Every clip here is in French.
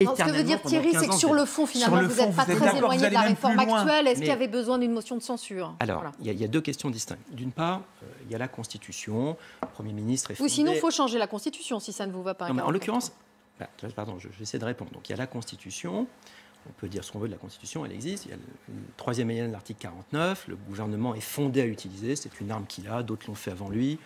Non, ce que veut dire Thierry, c'est que sur le fond, finalement, vous n'êtes pas très éloigné de la réforme actuelle. Est-ce qu'il y avait besoin d'une motion de censure? Alors, il y a deux questions distinctes. D'une part, il y a la Constitution, le Premier ministre est fondé... Ou sinon, il faut changer la Constitution, si ça ne vous va pas. Non, mais en l'occurrence, pardon, je vais essayer de répondre. Donc, il y a la Constitution, on peut dire ce qu'on veut de la Constitution, elle existe. Il y a le troisième alinéa de l'article 49, le gouvernement est fondé à l'utiliser, c'est une arme qu'il a, d'autres l'ont fait avant lui.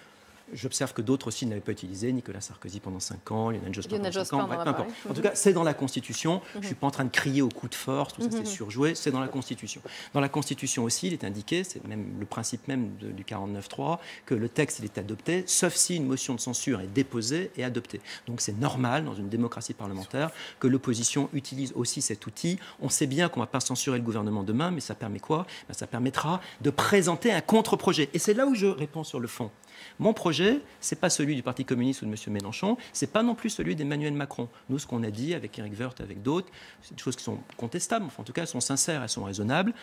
J'observe que d'autres aussi ne l'avaient pas utilisé, Nicolas Sarkozy pendant 5 ans, Lionel Jospin pendant 5 ans, peu importe. En tout cas, c'est dans la Constitution. Je ne suis pas en train de crier au coup de force, tout ça c'est surjoué, c'est dans la Constitution. Dans la Constitution aussi, il est indiqué, c'est même le principe même du 49.3, que le texte il est adopté, sauf si une motion de censure est déposée et adoptée. Donc c'est normal, dans une démocratie parlementaire, que l'opposition utilise aussi cet outil. On sait bien qu'on ne va pas censurer le gouvernement demain, mais ça permet quoi? Ça permettra de présenter un contre-projet. Et c'est là où je réponds sur le fond. Mon projet, ce n'est pas celui du Parti communiste ou de M. Mélenchon, ce n'est pas non plus celui d'Emmanuel Macron. Nous, ce qu'on a dit avec Éric Woerth, avec d'autres, c'est des choses qui sont contestables, enfin, en tout cas, elles sont sincères, elles sont raisonnables.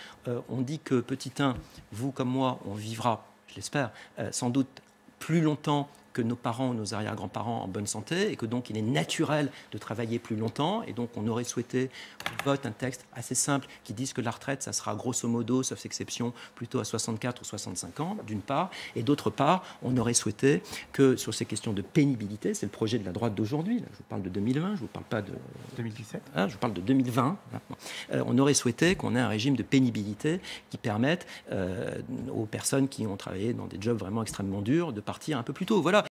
On dit que, petit 1, vous comme moi, on vivra, je l'espère, sans doute plus longtemps que nos parents ou nos arrière-grands-parents en bonne santé et que donc il est naturel de travailler plus longtemps et donc on aurait souhaité qu'on vote un texte assez simple qui dise que la retraite, ça sera grosso modo, sauf exception, plutôt à 64 ou 65 ans, d'une part, et d'autre part, on aurait souhaité que sur ces questions de pénibilité, c'est le projet de la droite d'aujourd'hui, je vous parle de 2020, je ne vous parle pas de 2017, je vous parle de 2020, on aurait souhaité qu'on ait un régime de pénibilité qui permette aux personnes qui ont travaillé dans des jobs vraiment extrêmement durs de partir un peu plus tôt. Voilà.